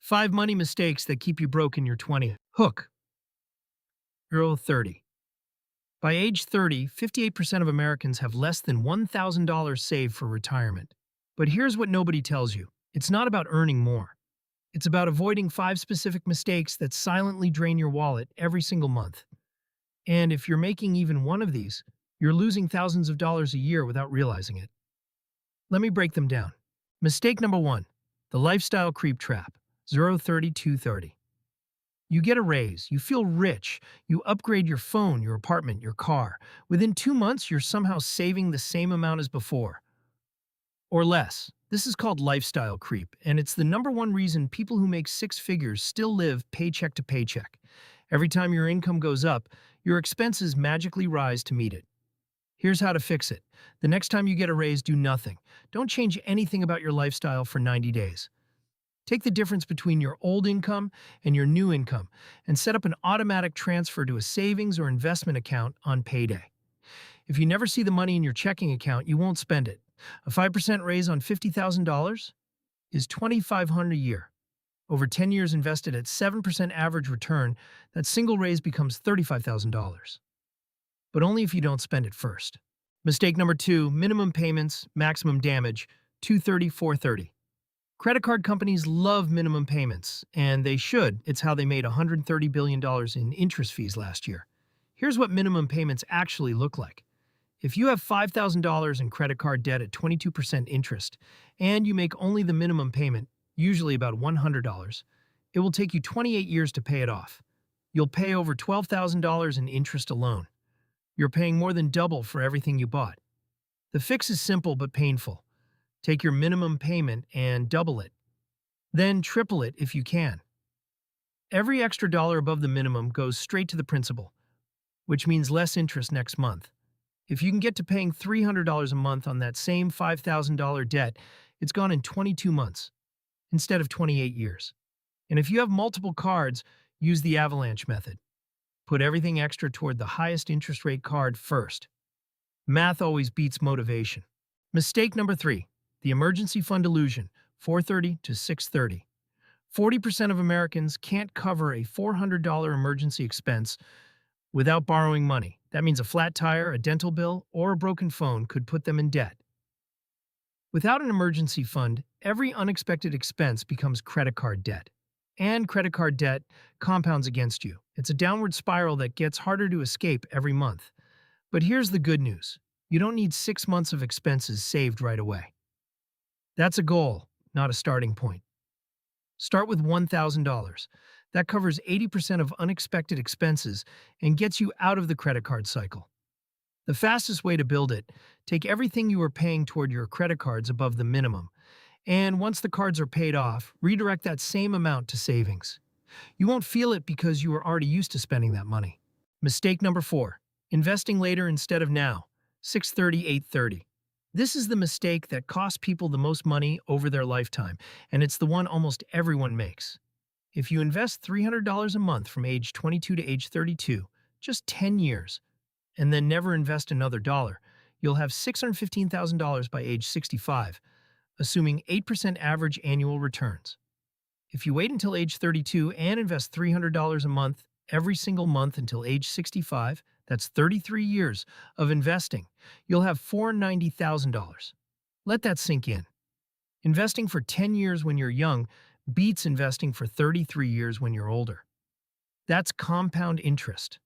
5 money mistakes that keep you broke in your 20s. Hook. Euro 30. By age 30, 58% of Americans have less than $1,000 saved for retirement. But here's what nobody tells you. It's not about earning more. It's about avoiding 5 specific mistakes that silently drain your wallet every single month. And if you're making even one of these, you're losing thousands of dollars a year without realizing it. Let me break them down. Mistake number 1. The lifestyle creep trap. 0-30-2-30. You get a raise, you feel rich, you upgrade your phone, your apartment, your car. Within 2 months, you're somehow saving the same amount as before. Or less. This is called lifestyle creep, and it's the number one reason people who make 6 figures still live paycheck to paycheck. Every time your income goes up, your expenses magically rise to meet it. Here's how to fix it. The next time you get a raise, do nothing. Don't change anything about your lifestyle for 90 days. Take the difference between your old income and your new income and set up an automatic transfer to a savings or investment account on payday. If you never see the money in your checking account, you won't spend it. A 5% raise on $50,000 is $2,500 a year. Over 10 years invested at 7% average return, that single raise becomes $35,000. But only if you don't spend it first. Mistake number 2, minimum payments, maximum damage, 230-430. Credit card companies love minimum payments, and they should. It's how they made $130 billion in interest fees last year. Here's what minimum payments actually look like. If you have $5,000 in credit card debt at 22% interest, and you make only the minimum payment, usually about $100, it will take you 28 years to pay it off. You'll pay over $12,000 in interest alone. You're paying more than double for everything you bought. The fix is simple but painful. Take your minimum payment and double it. Then triple it if you can. Every extra dollar above the minimum goes straight to the principal, which means less interest next month. If you can get to paying $300 a month on that same $5,000 debt, it's gone in 22 months instead of 28 years. And if you have multiple cards, use the avalanche method. Put everything extra toward the highest interest rate card first. Math always beats motivation. Mistake number 3. The emergency fund illusion, 430 to 630. 40% of Americans can't cover a $400 emergency expense without borrowing money. That means a flat tire, a dental bill, or a broken phone could put them in debt. Without an emergency fund, every unexpected expense becomes credit card debt. And credit card debt compounds against you. It's a downward spiral that gets harder to escape every month. But here's the good news. You don't need 6 months of expenses saved right away. That's a goal, not a starting point. Start with $1,000. That covers 80% of unexpected expenses and gets you out of the credit card cycle. The fastest way to build it, take everything you are paying toward your credit cards above the minimum, and once the cards are paid off, redirect that same amount to savings. You won't feel it because you are already used to spending that money. Mistake number 4. Investing later instead of now, 630-830. This is the mistake that costs people the most money over their lifetime, and it's the one almost everyone makes. If you invest $300 a month from age 22 to age 32, just 10 years, and then never invest another dollar, you'll have $615,000 by age 65, assuming 8% average annual returns. If you wait until age 32 and invest $300 a month every single month until age 65, that's 33 years of investing, you'll have $490,000. Let that sink in. Investing for 10 years when you're young beats investing for 33 years when you're older. That's compound interest.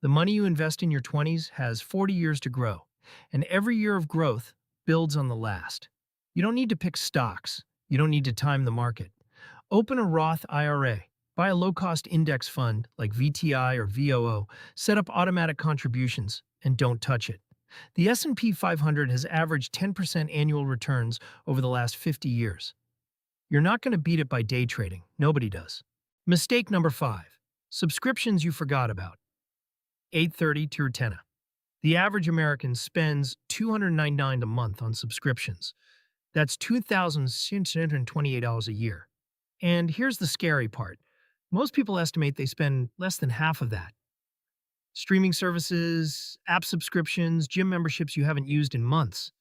The money you invest in your 20s has 40 years to grow, and every year of growth builds on the last. You don't need to pick stocks. You don't need to time the market. Open a Roth IRA. Buy a low-cost index fund like VTI or VOO, set up automatic contributions, and don't touch it. The S&P 500 has averaged 10% annual returns over the last 50 years. You're not going to beat it by day trading. Nobody does. Mistake number 5. Subscriptions you forgot about. 830 to 10. The average American spends $299 a month on subscriptions. That's $2,628 a year. And here's the scary part. Most people estimate they spend less than half of that. Streaming services, app subscriptions, gym memberships you haven't used in months.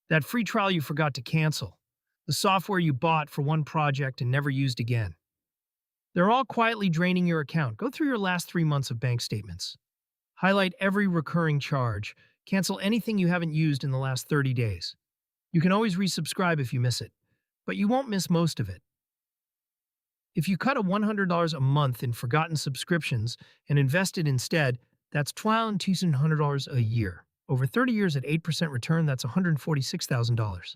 That free trial you forgot to cancel. The software you bought for one project and never used again. They're all quietly draining your account. Go through your last 3 months of bank statements. Highlight every recurring charge. Cancel anything you haven't used in the last 30 days. You can always resubscribe if you miss it, but you won't miss most of it. If you cut a $100 a month in forgotten subscriptions and invest it instead, that's $1,200 a year. Over 30 years at 8% return, that's $146,000.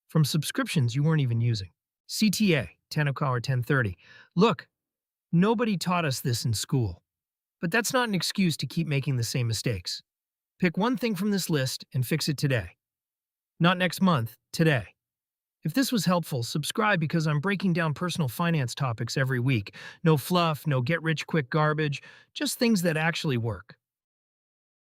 From subscriptions you weren't even using. CTA, 10 o'clock or 10:30. Look, nobody taught us this in school. But that's not an excuse to keep making the same mistakes. Pick one thing from this list and fix it today. Not next month, today. If this was helpful, subscribe because I'm breaking down personal finance topics every week. No fluff, no get-rich-quick garbage, just things that actually work.